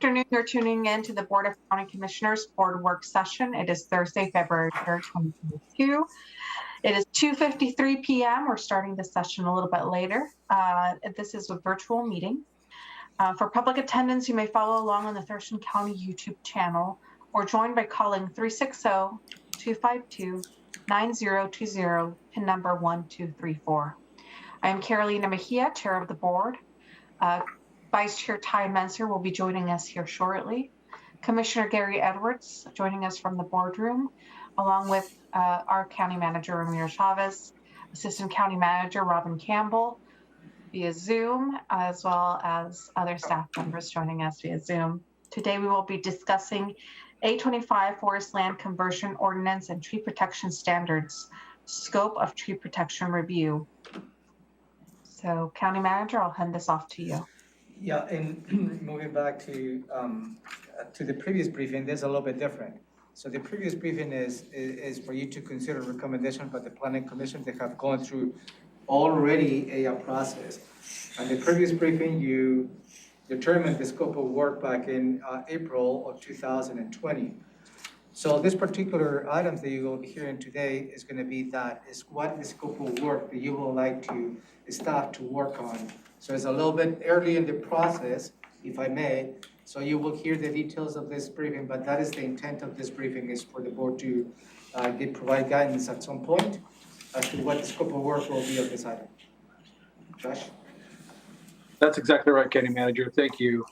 afternoon. You're tuning in to the Board of County Commissioners Board Work Session. It is Thursday, February 3rd, 2022. It is 2:53 p.m. We're starting the session a little bit later. This is a virtual meeting. For public attendance, you may follow along on the Thurston County YouTube channel or join by calling 360-252-9020, PIN number 1234. I am Carolina Mejia, Chair of the Board. Vice Chair Ty Menser will be joining us here shortly. Commissioner Gary Edwards joining us from the boardroom, along with our County Manager, Ramiro Chavez, Assistant County Manager, Robin Campbell, via Zoom, as well as other staff members joining us via Zoom. Today we will be discussing A-25 Forest Land Conversion Ordinance and Tree Protection Standards, Scope of Tree Protection Review. So, County Manager, I'll hand this off to you. Yeah, and moving back to the previous briefing, there's a little bit different. So the previous briefing is for you to consider recommendation by the Planning Commission. They have gone through already a process. And the previous briefing, you determined the scope of work back in April of 2020. So this particular items that you will be hearing today is going to be what the scope of work that you would like to staff to work on. So it's a little bit early in the process, if I may. So you will hear the details of this briefing, but that is the intent of this briefing, is for the board to provide guidance at some point as to what the scope of work will be of this item. Josh? That's exactly right, County Manager. Thank you.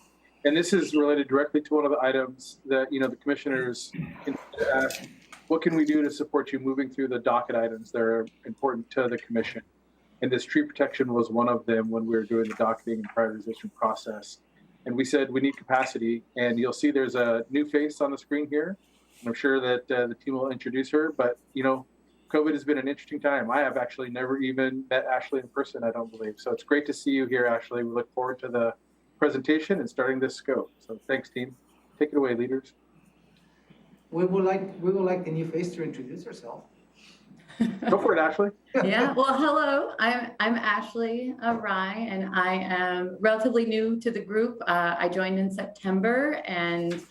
And this is related directly to one of the items that, the commissioners can ask, what can we do to support you moving through the docket items that are important to the commission? And this tree protection was one of them when we were doing the docketing and prioritization process. And we said we need capacity, and you'll see there's a new face on the screen here. And I'm sure that the team will introduce her, but COVID has been an interesting time. I have actually never even met Ashley in person, I don't believe. So it's great to see you here, Ashley. We look forward to the presentation and starting this scope. So thanks, team. Take it away, leaders. We would like the new face to introduce herself. Go for it, Ashley. Yeah, well, hello, I'm Ashley Rye, and I am relatively new to the group. I joined in September, and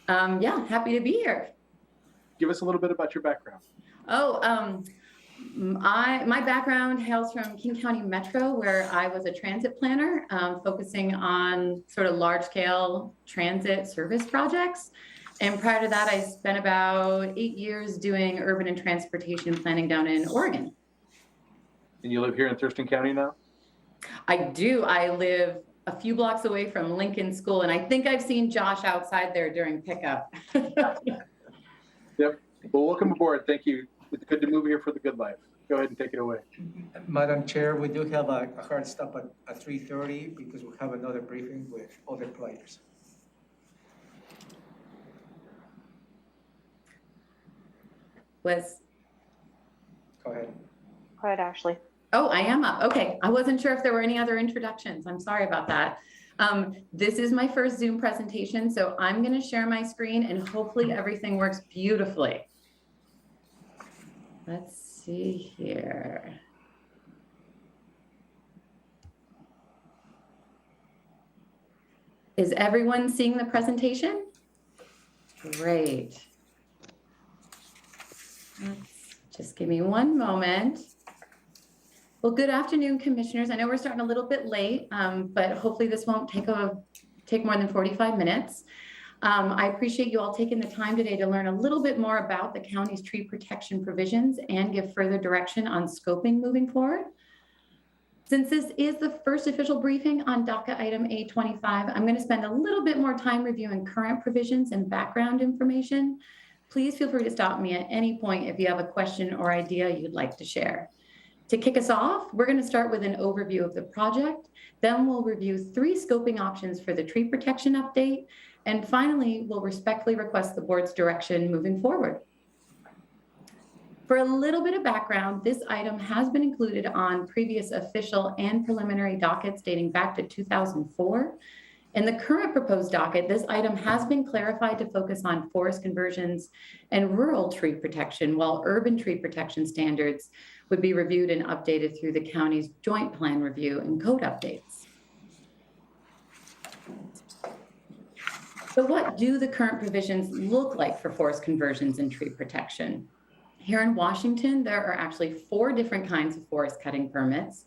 happy to be here. Give us a little bit about your background. My background hails from King County Metro, where I was a transit planner, focusing on sort of large-scale transit service projects. And prior to that, I spent about 8 years doing urban and transportation planning down in Oregon. And you live here in Thurston County now? I do. I live a few blocks away from Lincoln School, and I think I've seen Josh outside there during pickup. Yep. Well, welcome aboard. Thank you. It's good to move here for the good life. Go ahead and take it away. Madam Chair, we do have a hard stop at 3:30 because we have another briefing with other players. Go ahead. Go ahead, Ashley. Oh, I am up. Okay. I wasn't sure if there were any other introductions. I'm sorry about that. This is my first Zoom presentation, so I'm going to share my screen and hopefully everything works beautifully. Let's see here. Is everyone seeing the presentation? Great. Just give me one moment. Well, good afternoon, commissioners. I know we're starting a little bit late, but hopefully this won't take more than 45 minutes. I appreciate you all taking the time today to learn a little bit more about the county's tree protection provisions and give further direction on scoping moving forward. Since this is the first official briefing on docket item A-25, I'm going to spend a little bit more time reviewing current provisions and background information. Please feel free to stop me at any point if you have a question or idea you'd like to share. To kick us off, we're going to start with an overview of the project. Then we'll review 3 scoping options for the tree protection update. And finally, we'll respectfully request the board's direction moving forward. For a little bit of background, this item has been included on previous official and preliminary dockets dating back to 2004. In the current proposed docket, this item has been clarified to focus on forest conversions and rural tree protection, while urban tree protection standards would be reviewed and updated through the county's joint plan review and code updates. So what do the current provisions look like for forest conversions and tree protection? Here in Washington, there are actually 4 different kinds of forest cutting permits.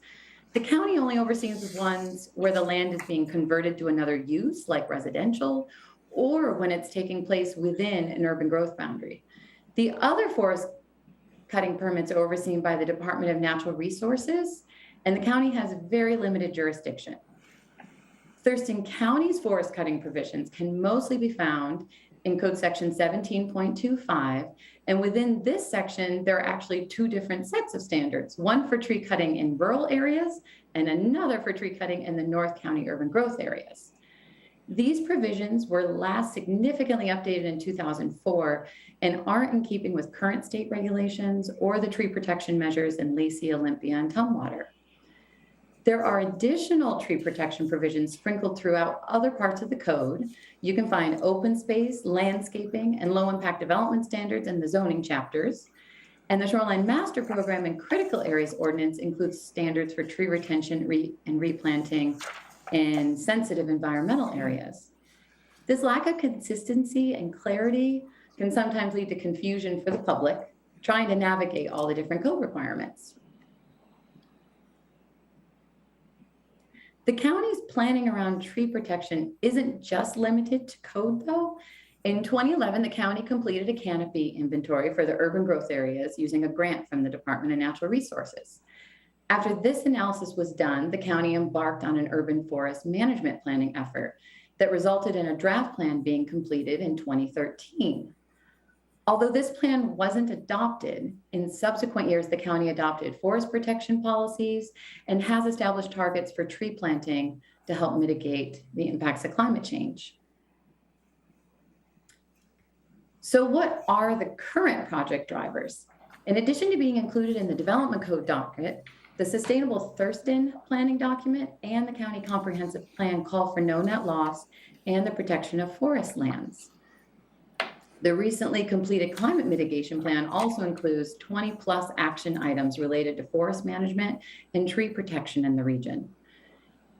The county only oversees the ones where the land is being converted to another use, like residential, or when it's taking place within an urban growth boundary. The other forest cutting permits are overseen by the Department of Natural Resources, and the county has very limited jurisdiction. Thurston County's forest cutting provisions can mostly be found in Code Section 17.25. And within this section, there are actually 2 different sets of standards, one for tree cutting in rural areas and another for tree cutting in the North County urban growth areas. These provisions were last significantly updated in 2004 and aren't in keeping with current state regulations or the tree protection measures in Lacey, Olympia, and Tumwater. There are additional tree protection provisions sprinkled throughout other parts of the code. You can find open space, landscaping, and low impact development standards in the zoning chapters. And the Shoreline Master Program and Critical Areas Ordinance includes standards for tree retention and replanting in sensitive environmental areas. This lack of consistency and clarity can sometimes lead to confusion for the public trying to navigate all the different code requirements. The county's planning around tree protection isn't just limited to code though. In 2011, the county completed a canopy inventory for the urban growth areas using a grant from the Department of Natural Resources. After this analysis was done, the county embarked on an urban forest management planning effort that resulted in a draft plan being completed in 2013. Although this plan wasn't adopted, in subsequent years, the county adopted forest protection policies and has established targets for tree planting to help mitigate the impacts of climate change. So what are the current project drivers? In addition to being included in the development code docket, the Sustainable Thurston planning document and the county comprehensive plan call for no net loss and the protection of forest lands. The recently completed climate mitigation plan also includes 20+ action items related to forest management and tree protection in the region.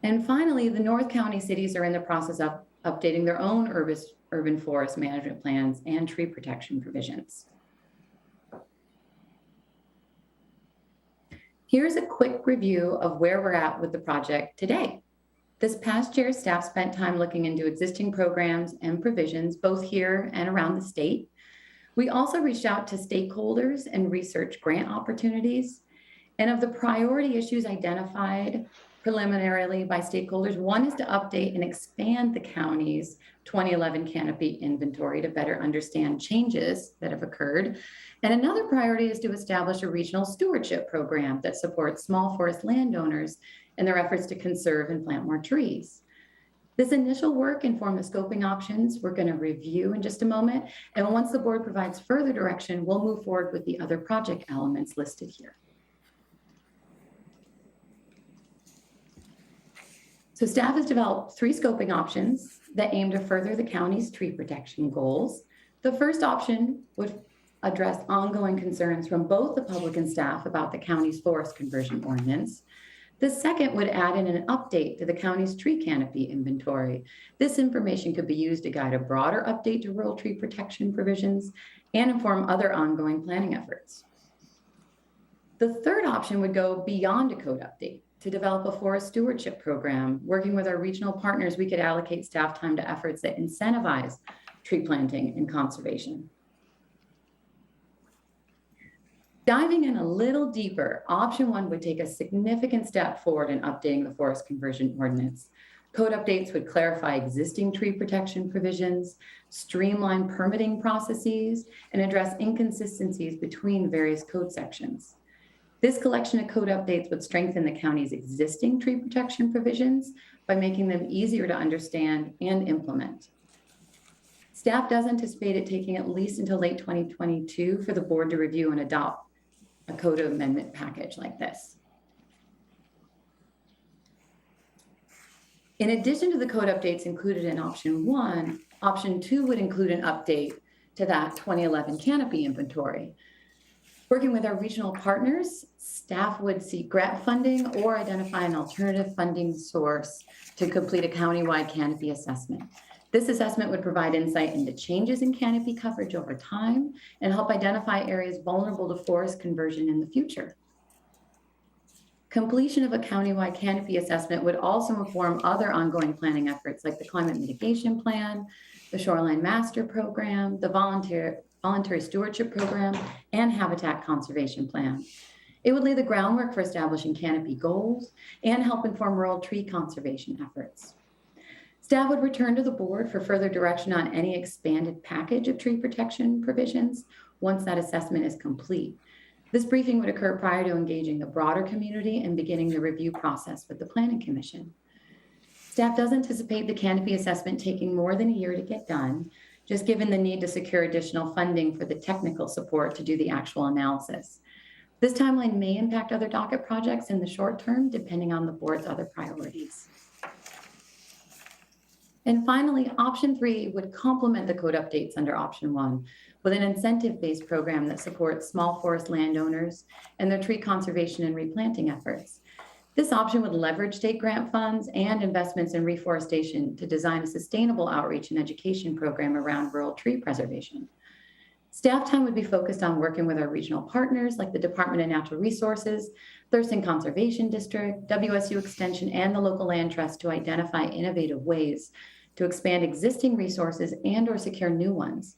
And finally, the North County cities are in the process of updating their own urban forest management plans and tree protection provisions. Here's a quick review of where we're at with the project today. This past year, staff spent time looking into existing programs and provisions, both here and around the state. We also reached out to stakeholders and researched grant opportunities. And of the priority issues identified preliminarily by stakeholders, one is to update and expand the county's 2011 canopy inventory to better understand changes that have occurred. And another priority is to establish a regional stewardship program that supports small forest landowners in their efforts to conserve and plant more trees. This initial work informed the scoping options we're going to review in just a moment. And once the board provides further direction, we'll move forward with the other project elements listed here. So staff has developed 3 scoping options that aim to further the county's tree protection goals. The first option would address ongoing concerns from both the public and staff about the county's forest conversion ordinance. The second would add in an update to the county's tree canopy inventory. This information could be used to guide a broader update to rural tree protection provisions and inform other ongoing planning efforts. The third option would go beyond a code update. To develop a forest stewardship program. Working with our regional partners, we could allocate staff time to efforts that incentivize tree planting and conservation. Diving in a little deeper, option 1 would take a significant step forward in updating the forest conversion ordinance. Code updates would clarify existing tree protection provisions, streamline permitting processes, and address inconsistencies between various code sections. This collection of code updates would strengthen the county's existing tree protection provisions by making them easier to understand and implement. Staff does anticipate it taking at least until late 2022 for the board to review and adopt a code amendment package like this. In addition to the code updates included in option 1, option 2 would include an update to that 2011 canopy inventory. Working with our regional partners, staff would seek grant funding or identify an alternative funding source to complete a countywide canopy assessment. This assessment would provide insight into changes in canopy coverage over time and help identify areas vulnerable to forest conversion in the future. Completion of a countywide canopy assessment would also inform other ongoing planning efforts like the Climate Mitigation Plan, the Shoreline Master Program, the Voluntary Stewardship Program, and Habitat Conservation Plan. It would lay the groundwork for establishing canopy goals and help inform rural tree conservation efforts. Staff would return to the board for further direction on any expanded package of tree protection provisions once that assessment is complete. This briefing would occur prior to engaging the broader community and beginning the review process with the Planning Commission. Staff does anticipate the canopy assessment taking more than a year to get done, just given the need to secure additional funding for the technical support to do the actual analysis. This timeline may impact other docket projects in the short term, depending on the board's other priorities. And finally, option 3 would complement the code updates under option 1 with an incentive-based program that supports small forest landowners and their tree conservation and replanting efforts. This option would leverage state grant funds and investments in reforestation to design a sustainable outreach and education program around rural tree preservation. Staff time would be focused on working with our regional partners like the Department of Natural Resources, Thurston Conservation District, WSU Extension, and the local land trust to identify innovative ways to expand existing resources and or secure new ones.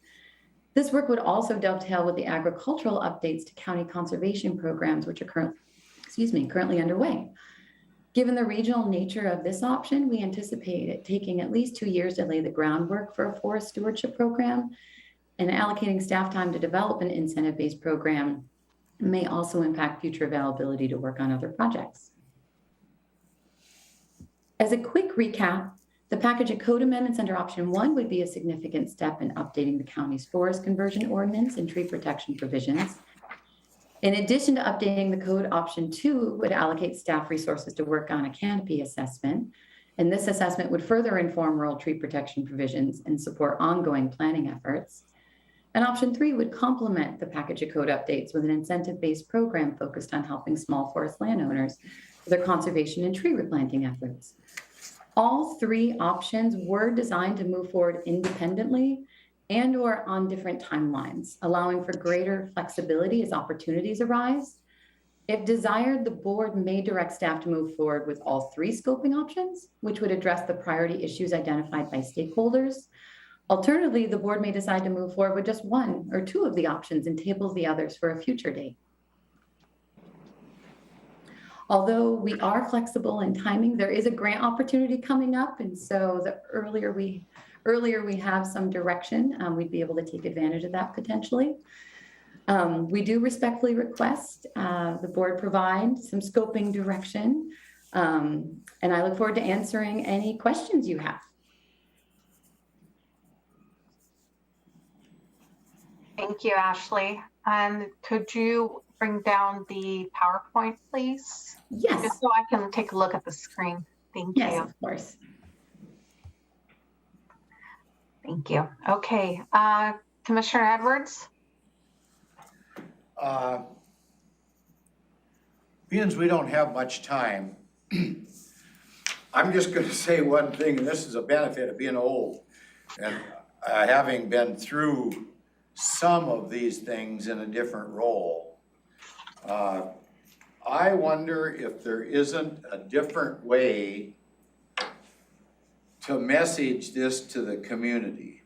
This work would also dovetail with the agricultural updates to county conservation programs, which are currently underway. Given the regional nature of this option, we anticipate it taking at least 2 years to lay the groundwork for a forest stewardship program, and allocating staff time to develop an incentive-based program may also impact future availability to work on other projects. As a quick recap, the package of code amendments under option 1 would be a significant step in updating the county's forest conversion ordinance and tree protection provisions. In addition to updating the code, option 2 would allocate staff resources to work on a canopy assessment. And this assessment would further inform rural tree protection provisions and support ongoing planning efforts. And option 3 would complement the package of code updates with an incentive-based program focused on helping small forest landowners with their conservation and tree replanting efforts. All 3 options were designed to move forward independently and or on different timelines, allowing for greater flexibility as opportunities arise. If desired, the board may direct staff to move forward with all 3 scoping options, which would address the priority issues identified by stakeholders. Alternatively, the board may decide to move forward with just 1 or 2 of the options and table the others for a future date. Although we are flexible in timing, there is a grant opportunity coming up. And so the earlier we have some direction, we'd be able to take advantage of that potentially. We do respectfully request the board provide some scoping direction. And I look forward to answering any questions you have. Thank you, Ashley. And could you bring down the PowerPoint, please? Yes. Just so I can take a look at the screen. Thank you. Yes, of course. Thank you. Okay, Commissioner Edwards? Being we don't have much time, I'm just going to say one thing, and this is a benefit of being old and having been through some of these things in a different role. I wonder if there isn't a different way to message this to the community.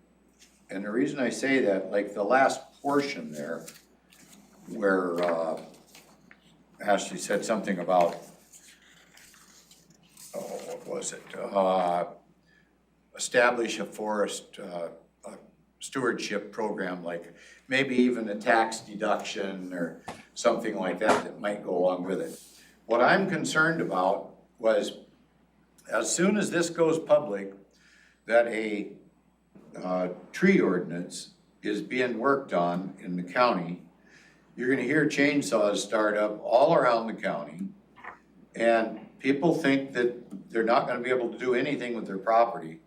And the reason I say that, like the last portion there, where Ashley said something about, what was it? Establish a forest stewardship program, like maybe even a tax deduction or something like that that might go along with it. What I'm concerned about was, as soon as this goes public, that a tree ordinance is being worked on in the county, you're gonna hear chainsaws start up all around the county, and people think that they're not gonna be able to do anything with their property,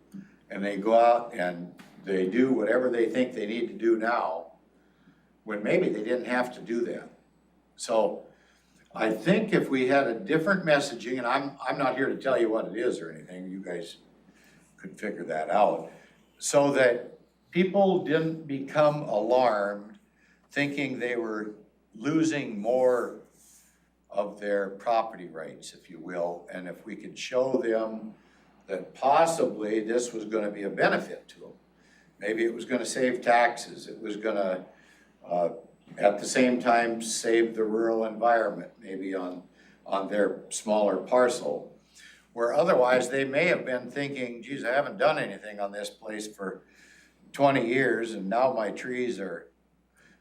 and they go out and they do whatever they think they need to do now, when maybe they didn't have to do that. So I think if we had a different messaging, and I'm not here to tell you what it is or anything, you guys could figure that out, so that people didn't become alarmed thinking they were losing more of their property rights, if you will, and if we could show them that possibly this was gonna be a benefit to them. Maybe it was gonna save taxes, it was gonna, at the same time, save the rural environment, maybe on their smaller parcel. Where otherwise, they may have been thinking, geez, I haven't done anything on this place for 20 years, and now my trees are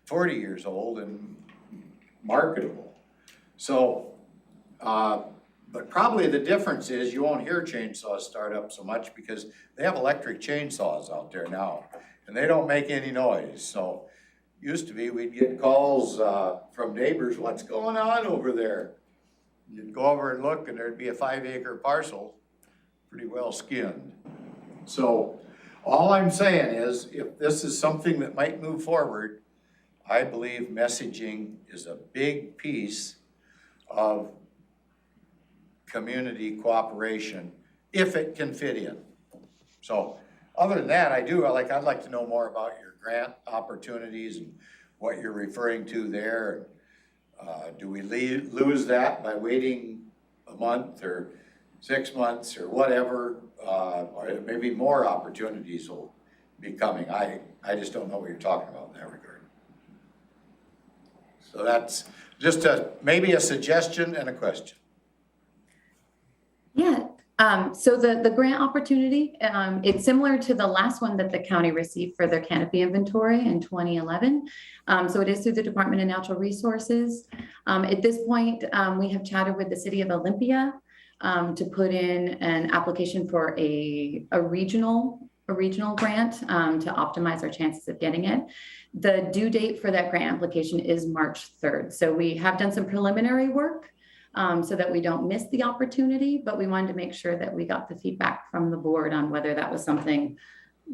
40 years old and marketable. So, but probably the difference is you won't hear chainsaws start up so much because they have electric chainsaws out there now, and they don't make any noise. So, used to be we'd get calls from neighbors, what's going on over there? You'd go over and look and there'd be a 5-acre parcel, pretty well skinned. So all I'm saying is if this is something that might move forward, I believe messaging is a big piece of community cooperation if it can fit in. So other than that, I'd like to know more about your grant opportunities and what you're referring to there. Do we lose that by waiting a month or 6 months or whatever? Or maybe more opportunities will be coming. I just don't know what you're talking about in that regard. So that's just maybe a suggestion and a question. Yeah, so the grant opportunity, it's similar to the last one that the county received for their canopy inventory in 2011. So it is through the Department of Natural Resources. At this point, we have chatted with the city of Olympia to put in an application for a regional grant to optimize our chances of getting it. The due date for that grant application is March 3rd. So we have done some preliminary work so that we don't miss the opportunity, but we wanted to make sure that we got the feedback from the board on whether that was something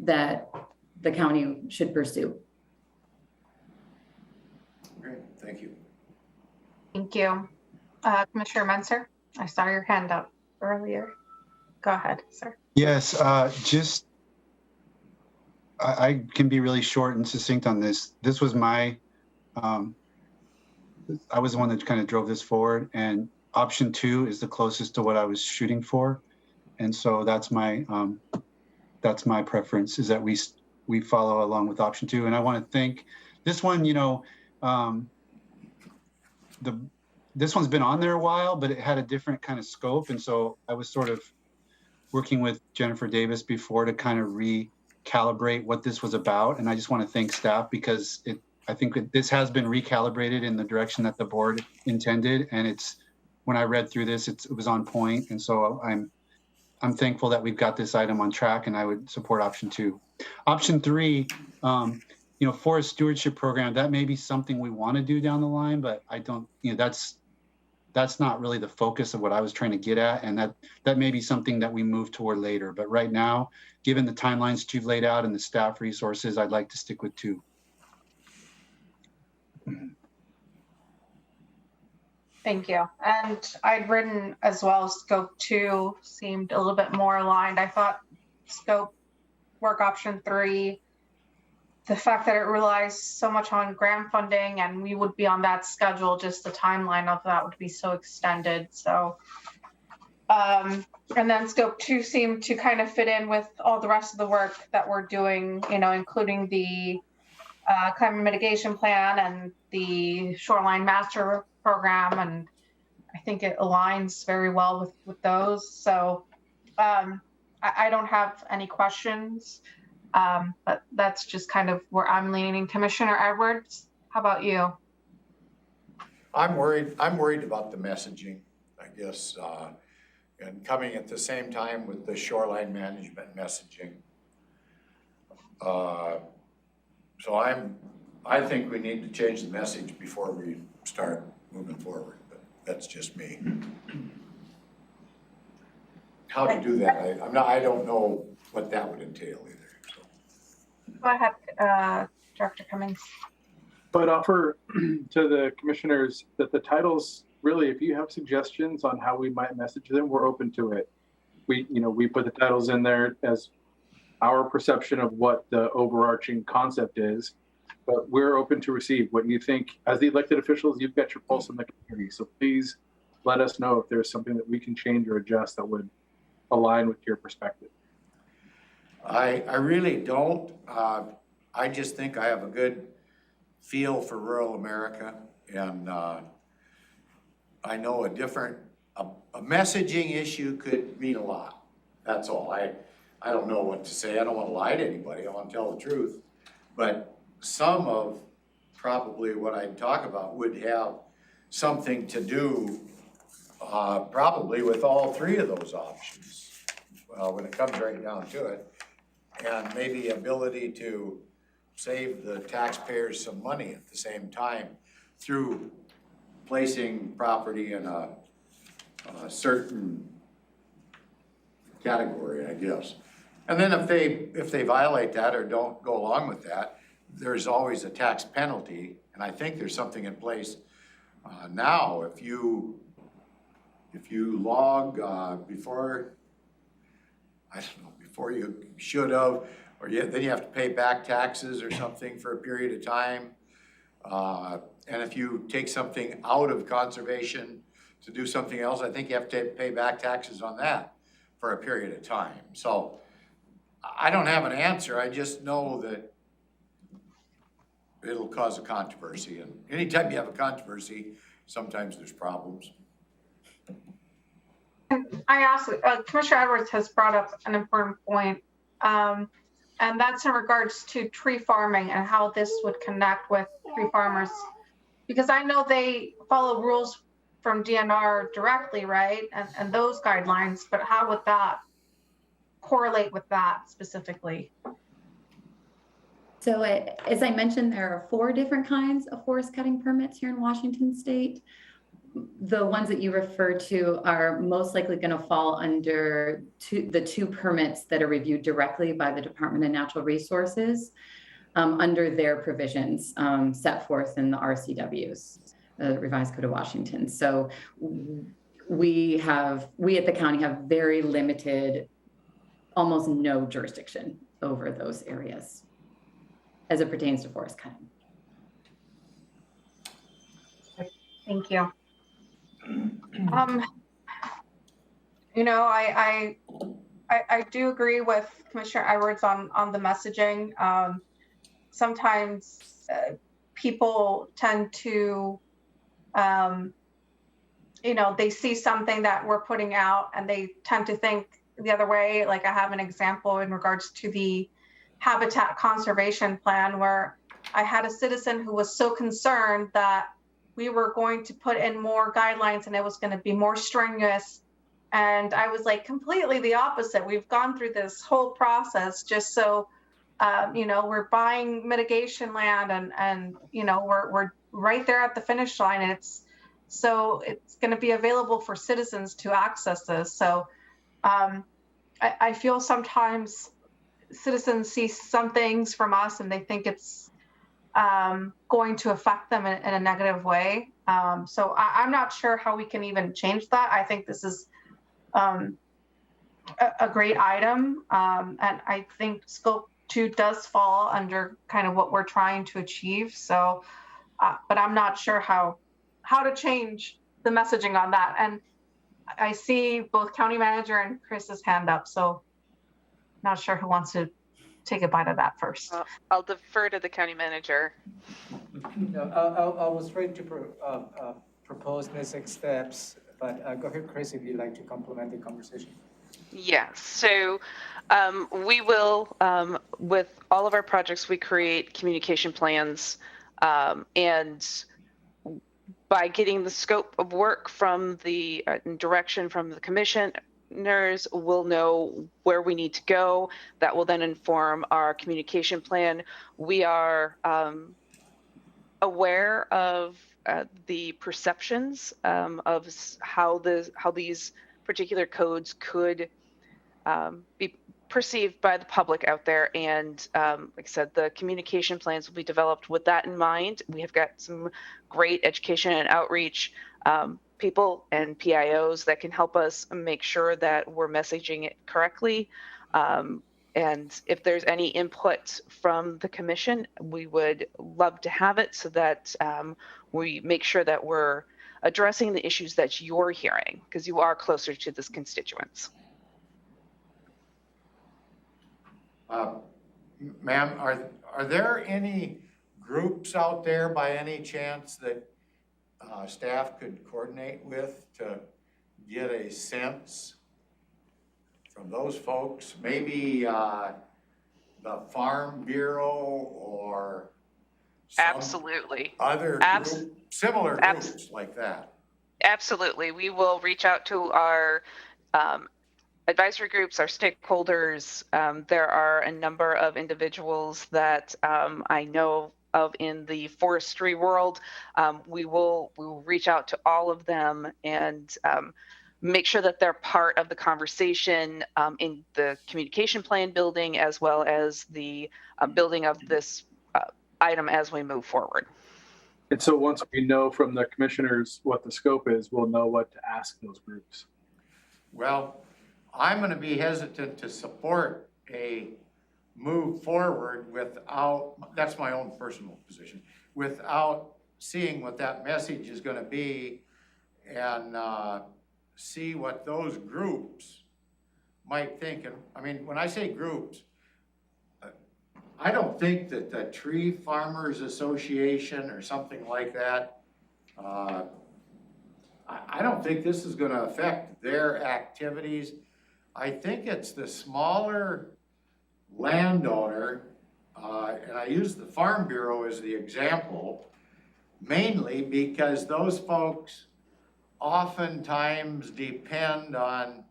that the county should pursue. Great, thank you. Thank you. Commissioner Menser, I saw your hand up earlier. Go ahead, sir. Yes, I can be really short and succinct on this. This was my, I was the one that kind of drove this forward, and option 2 is the closest to what I was shooting for. And so that's my preference, is that we follow along with option 2. And I want to thank this one, this one's been on there a while, but it had a different kind of scope. And so I was sort of working with Jennifer Davis before to kind of recalibrate what this was about. And I just want to thank staff because I think this has been recalibrated in the direction that the board intended. And when I read through this, it was on point. And so I'm thankful that we've got this item on track, and I would support option 2. Option 3, Forest Stewardship Program, that may be something we want to do down the line, but I don't, that's not really the focus of what I was trying to get at. And that may be something that we move toward later. But right now, given the timelines that you've laid out and the staff resources, I'd like to stick with 2. Thank you. And I'd written as well, scope 2 seemed a little bit more aligned. I thought scope work option 3, the fact that it relies so much on grant funding and we would be on that schedule, just the timeline of that would be so extended. So, and then scope 2 seemed to kind of fit in with all the rest of the work that we're doing, including the climate mitigation plan and the shoreline master program. And I think it aligns very well with those. So I don't have any questions, but that's just kind of where I'm leaning. Commissioner Edwards, how about you? I'm worried about the messaging, I guess, and coming at the same time with the shoreline management messaging. So I think we need to change the message before we start moving forward, but that's just me. How to do that, I don't know what that would entail either. So. Go ahead, Director Cummings. But offer to the commissioners that the titles, really, if you have suggestions on how we might message them, we're open to it. We put the titles in there as our perception of what the overarching concept is, but we're open to receive what you think. As the elected officials, you've got your pulse in the community. So please let us know if there's something that we can change or adjust that would align with your perspective. I really don't. I just think I have a good feel for rural America, and I know a messaging issue could mean a lot. That's all. I don't know what to say. I don't want to lie to anybody. I want to tell the truth. But some of probably what I'd talk about would have something to do probably with all three of those options when it comes right down to it. And maybe ability to save the taxpayers some money at the same time through placing property in a certain category, I guess. And then if they violate that or don't go along with that, there's always a tax penalty. And I think there's something in place now. If you log before, I don't know, before you should have, or then you have to pay back taxes or something for a period of time. And if you take something out of conservation to do something else, I think you have to pay back taxes on that for a period of time. So I don't have an answer. I just know that it'll cause a controversy. And anytime you have a controversy, sometimes there's problems. I asked, Commissioner Edwards has brought up an important point, and that's in regards to tree farming and how this would connect with tree farmers. Because I know they follow rules from DNR directly, right? And those guidelines, but how would that correlate with that specifically? So as I mentioned, there are 4 different kinds of forest cutting permits here in Washington State. The ones that you refer to are most likely going to fall under the 2 permits that are reviewed directly by the Department of Natural Resources under their provisions set forth in the RCWs, the Revised Code of Washington. So we at the county have very limited, almost no jurisdiction over those areas as it pertains to forest cutting. Thank you. You know, I do agree with Commissioner Edwards on the messaging. Sometimes people tend to, you know, they see something that we're putting out and they tend to think the other way. Like I have an example in regards to the habitat conservation plan where I had a citizen who was so concerned that we were going to put in more guidelines and it was going to be more strenuous. And I was like, completely the opposite. We've gone through this whole process just so, you know, we're buying mitigation land and you know, we're right there at the finish line. And it's going to be available for citizens to access this. So I feel sometimes citizens see some things from us and they think it's going to affect them in a negative way. So I'm not sure how we can even change that. I think this is a great item. And I think scope 2 does fall under kind of what we're trying to achieve. So, but I'm not sure how to change the messaging on that. And I see both county manager and Chris's hand up. So not sure who wants to take a bite of that first. I'll defer to the county manager. No, I was ready to propose next steps, but go ahead, Chris, if you'd like to complement the conversation. Yes, so we will, with all of our projects, we create communication plans, and by getting the scope of work from the direction from the commissioners, we'll know where we need to go. That will then inform our communication plan. We are aware of the perceptions of how these particular codes could be perceived by the public out there. And like I said, the communication plans will be developed with that in mind. We have got some great education and outreach people and PIOs that can help us make sure that we're messaging it correctly. And if there's any input from the commission, we would love to have it so that we make sure that we're addressing the issues that you're hearing, because you are closer to this constituents. Ma'am, are there any groups out there by any chance that staff could coordinate with to get a sense from those folks? Maybe the Farm Bureau or some Absolutely. other group, similar groups like that? Absolutely. We will reach out to our advisory groups, our stakeholders. There are a number of individuals that I know of in the forestry world. We will reach out to all of them and make sure that they're part of the conversation in the communication plan building, as well as the building of this item as we move forward. And so once we know from the commissioners what the scope is, we'll know what to ask those groups. Well, I'm going to be hesitant to support a move forward without, that's my own personal position, without seeing what that message is going to be and see what those groups might think. And I mean, when I say groups, I don't think that the Tree Farmers Association or something like that, I don't think this is going to affect their activities. I think it's the smaller landowner, and I use the Farm Bureau as the example, mainly because those folks oftentimes depend on,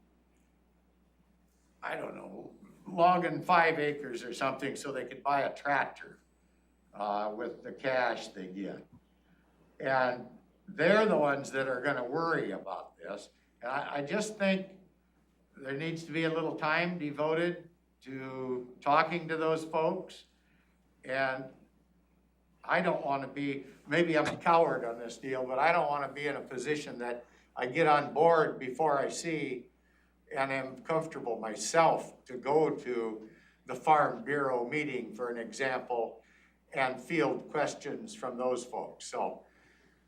I don't know, logging 5 acres or something so they could buy a tractor with the cash they get. And they're the ones that are gonna worry about this. And I just think there needs to be a little time devoted to talking to those folks. And I don't wanna be, maybe I'm a coward on this deal, but I don't wanna be in a position that I get on board before I see and am comfortable myself to go to the Farm Bureau meeting, for an example, and field questions from those folks. So,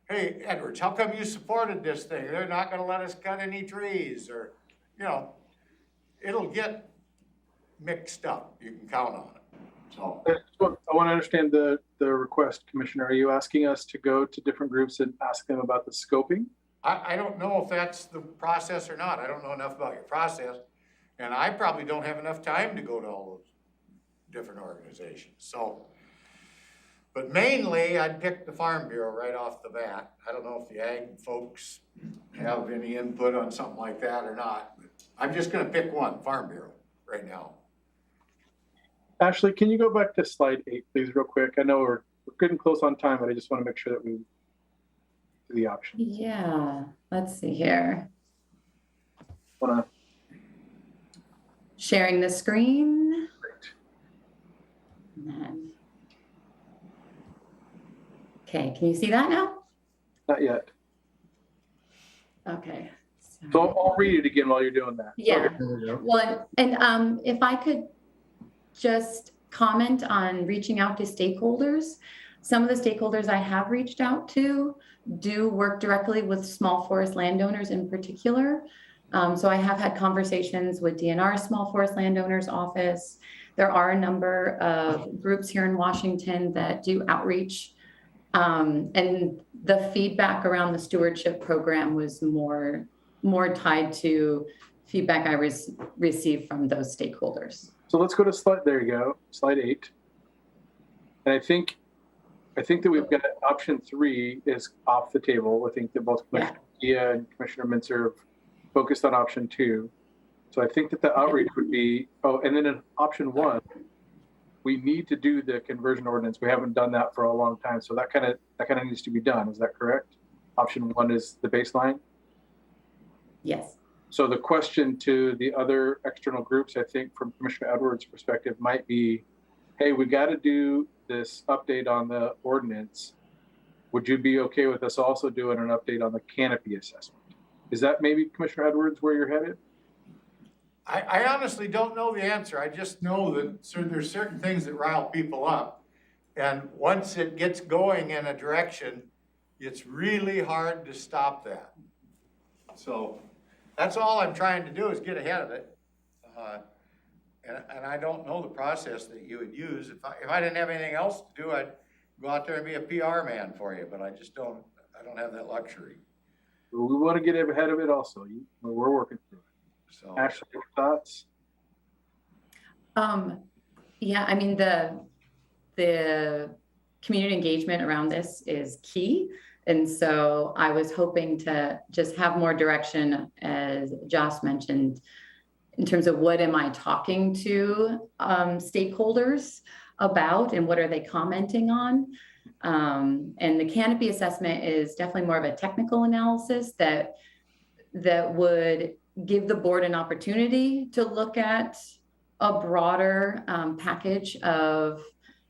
hey, Edwards, how come you supported this thing? They're not gonna let us cut any trees, or, you know, it'll get mixed up. You can count on it. So I want to understand the request, Commissioner. Are you asking us to go to different groups and ask them about the scoping? I don't know if that's the process or not. I don't know enough about your process. And I probably don't have enough time to go to all those different organizations. So, but mainly I'd pick the Farm Bureau right off the bat. I don't know if the ag folks have any input on something like that or not. But I'm just gonna pick one, Farm Bureau, right now. Ashley, can you go back to slide 8, please, real quick? I know we're getting close on time, but I just want to make sure that we do the option. Yeah, let's see here. Wanna, Sharing the screen. great. And then- Okay, can you see that now? Not yet. Okay. So I'll read it again while you're doing that. Yeah. Okay. There we go. Well, and if I could just comment on reaching out to stakeholders. Some of the stakeholders I have reached out to do work directly with small forest landowners in particular. So I have had conversations with DNR Small Forest Landowners Office. There are a number of groups here in Washington that do outreach. And the feedback around the stewardship program was more tied to feedback I received from those stakeholders. So let's go to slide, there you go, slide 8. And I think that we've got option 3 is off the table. I think that both Commissioner Gia and Commissioner Minzer have focused on option 2. So I think that the outreach would be, and then in option 1, we need to do the conversion ordinance. We haven't done that for a long time. So that kind of needs to be done. Is that correct? Option 1 is the baseline. Yes. So the question to the other external groups, I think from Commissioner Edwards' perspective might be, hey, we got to do this update on the ordinance. Would you be okay with us also doing an update on the canopy assessment? Is that maybe, Commissioner Edwards, where you're headed? I honestly don't know the answer. I just know that there's certain things that rile people up. And once it gets going in a direction, it's really hard to stop that. So that's all I'm trying to do is get ahead of it. And I don't know the process that you would use. If I didn't have anything else to do, I'd go out there and be a PR man for you, but I don't have that luxury. We want to get ahead of it also. We're working through it. So Ashley, your thoughts? Yeah, I mean, the community engagement around this is key. And so I was hoping to just have more direction, as Josh mentioned, in terms of what am I talking to stakeholders about and what are they commenting on? And the canopy assessment is definitely more of a technical analysis that would give the board an opportunity to look at a broader package of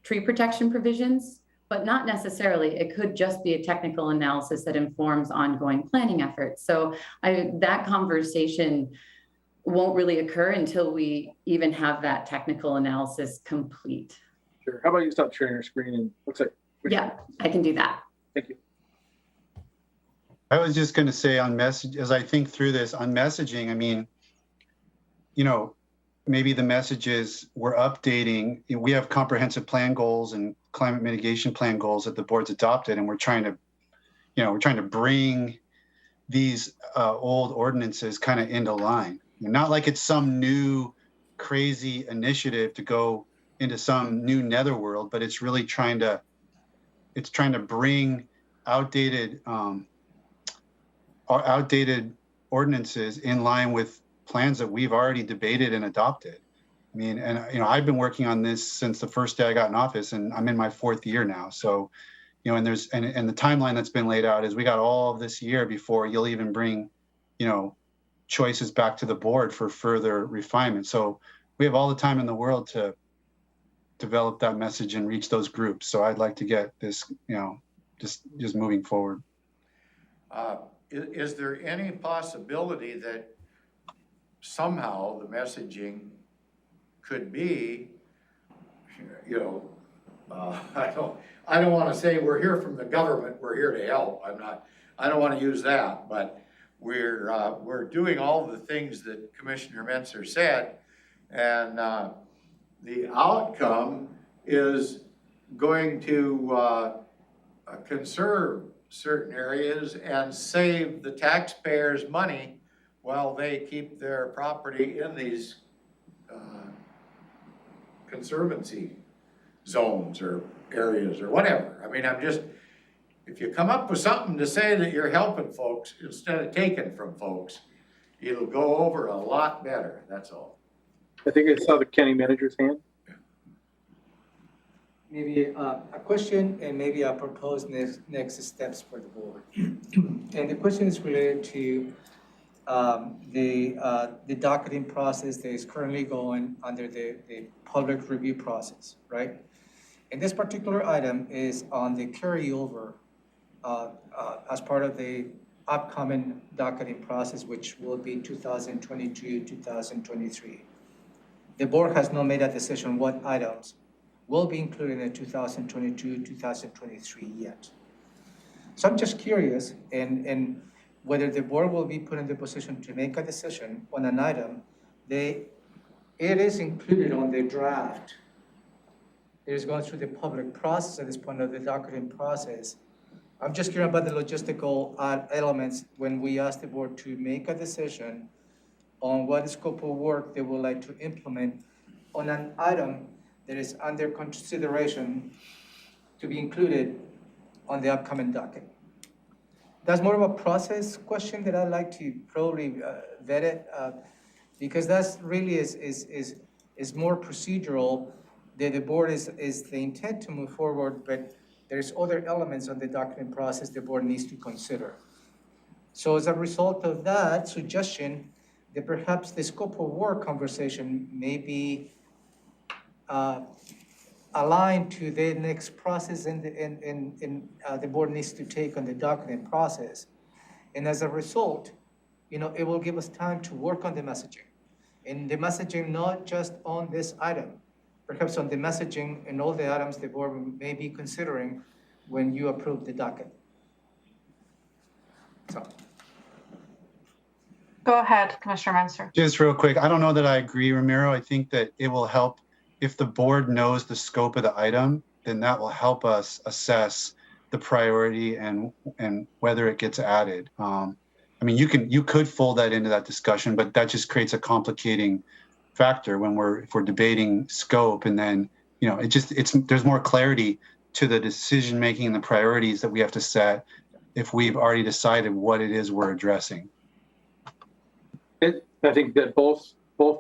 tree protection provisions, but not necessarily. It could just be a technical analysis that informs ongoing planning efforts. So that conversation won't really occur until we even have that technical analysis complete. Sure. How about you stop sharing your screen and looks like. Yeah, I can do that. Thank you. I was just going to say on message, as I think through this on messaging, I mean, you know, maybe the message is we're updating. We have comprehensive plan goals and climate mitigation plan goals that the board's adopted, and we're trying to bring these old ordinances kind of into line. Not like it's some new crazy initiative to go into some new netherworld, but it's really trying to bring outdated ordinances in line with plans that we've already debated and adopted. I mean, and I've been working on this since the first day I got in office, and I'm in my 4th year now. So, and there's and the timeline that's been laid out is we got all of this year before you'll even bring, choices back to the board for further refinement. So we have all the time in the world to develop that message and reach those groups. So I'd like to get this, just moving forward. Is there any possibility that somehow the messaging could be, I don't want to say we're here from the government, we're here to help. I don't want to use that, but we're doing all the things that Commissioner Mentzer said, and the outcome is going to conserve certain areas and save the taxpayers money while they keep their property in these conservancy zones or areas or whatever. I mean, if you come up with something to say that you're helping folks instead of taking from folks, it'll go over a lot better, that's all. I think I saw the county manager's hand. Maybe a question and maybe a proposed next steps for the board. And the question is related to the docketing process that is currently going under the public review process, right? And this particular item is on the carryover as part of the upcoming docketing process, which will be 2022, 2023. The board has not made a decision what items will be included in the 2022, 2023 yet. So I'm just curious and whether the board will be put in the position to make a decision on an item. It is included on the draft. It is going through the public process at this point of the docketing process. I'm just curious about the logistical elements when we ask the board to make a decision on what scope of work they would like to implement on an item that is under consideration to be included on the upcoming docket. That's more of a process question that I'd like to probably vet it because that's really is more procedural. The board is the intent to move forward, but there's other elements on the document process the board needs to consider. So as a result of that suggestion, that perhaps the scope of work conversation may be aligned to the next process the board needs to take on the document process. And as a result, it will give us time to work on the messaging. And the messaging, not just on this item, perhaps on the messaging and all the items the board may be considering when you approve the docket. So, Go ahead, Commissioner Menser. Just real quick, I don't know that I agree, Ramiro. I think that it will help if the board knows the scope of the item, then that will help us assess the priority and whether it gets added. I mean, you could fold that into that discussion, but that just creates a complicating factor when if we're debating scope, and then, you know, there's more clarity to the decision making and the priorities that we have to set if we've already decided what it is we're addressing. I think that both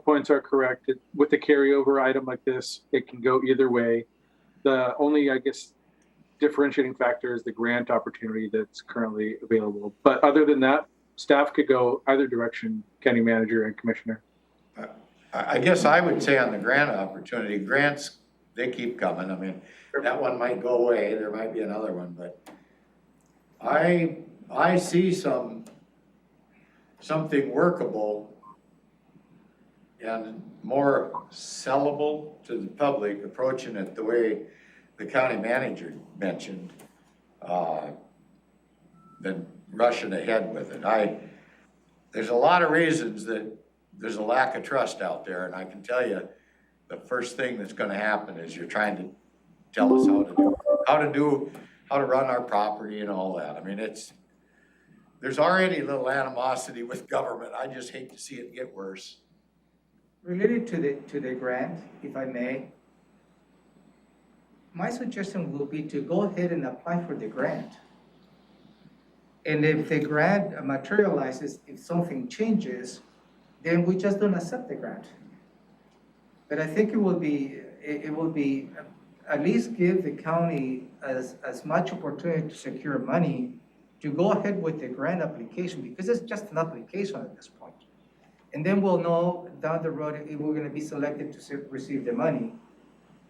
points are correct. With the carryover item like this, it can go either way. The only, I guess, differentiating factor is the grant opportunity that's currently available. But other than that, staff could go either direction, county manager and commissioner. I guess I would say on the grant opportunity, grants, they keep coming. I mean, that one might go away, there might be another one, but I see something workable and more sellable to the public, approaching it the way the county manager mentioned, than rushing ahead with it. There's a lot of reasons that there's a lack of trust out there, and I can tell you the first thing that's gonna happen is you're trying to tell us how to run our property and all that. I mean, there's already a little animosity with government. I just hate to see it get worse. related to the grant, if I may, my suggestion will be to go ahead and apply for the grant. And if the grant materializes, if something changes, then we just don't accept the grant. But I think it will be at least give the county as much opportunity to secure money to go ahead with the grant application, because it's just an application at this point. And then we'll know down the road if we're gonna be selected to receive the money.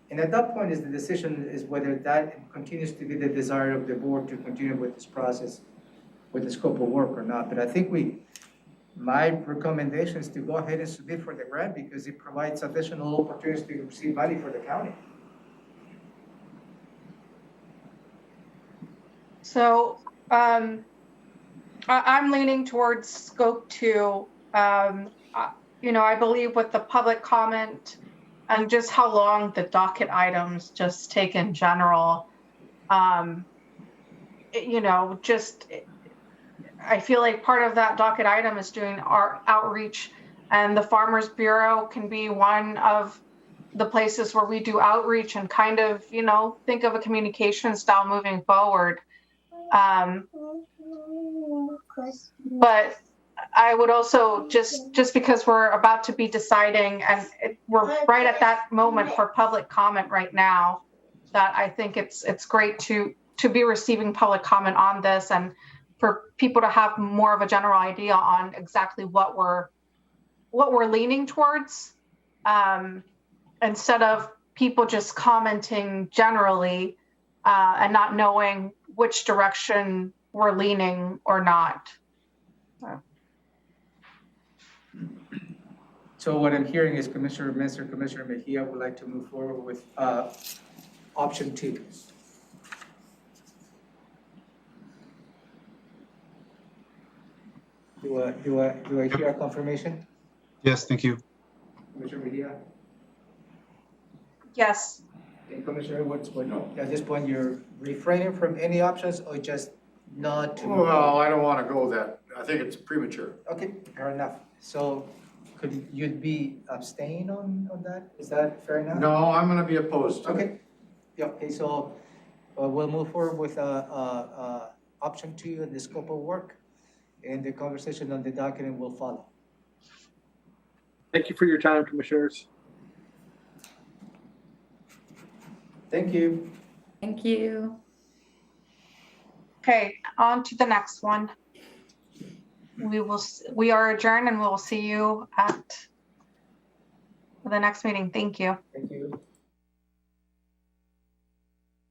And at that point is the decision is whether that continues to be the desire of the board to continue with this process, with the scope of work or not. But I think my recommendation is to go ahead and submit for the grant because it provides additional opportunities to receive money for the county. So I'm leaning towards scope 2. You know, I believe with the public comment and just how long the docket items just take in general, you know, I feel like part of that docket item is doing our outreach, and the Farmers Bureau can be one of the places where we do outreach and kind of, you know, think of a communication style moving forward. But I would also just because we're about to be deciding and we're right at that moment for public comment right now, that I think it's great to be receiving public comment on this and for people to have more of a general idea on exactly what we're leaning towards, instead of people just commenting generally and not knowing which direction we're leaning or not. So what I'm hearing is Commissioner Menser, Commissioner Mejia would like to move forward with option 2. Do I hear a confirmation? Yes, thank you. Commissioner Mejia? Yes. And Commissioner Woods, at this point, you're refraining from any options or just not to? Well, I don't wanna go that, I think it's premature. Okay, fair enough. So could you be abstain on that? Is that fair enough? No, I'm gonna be opposed to it. Okay, yeah, okay, so we'll move forward with option 2 and the scope of work, and the conversation on the document will follow. Thank you for your time, commissioners. Thank you. Thank you. Okay, on to the next one. We are adjourned and we will see you at the next meeting. Thank you. Thank you.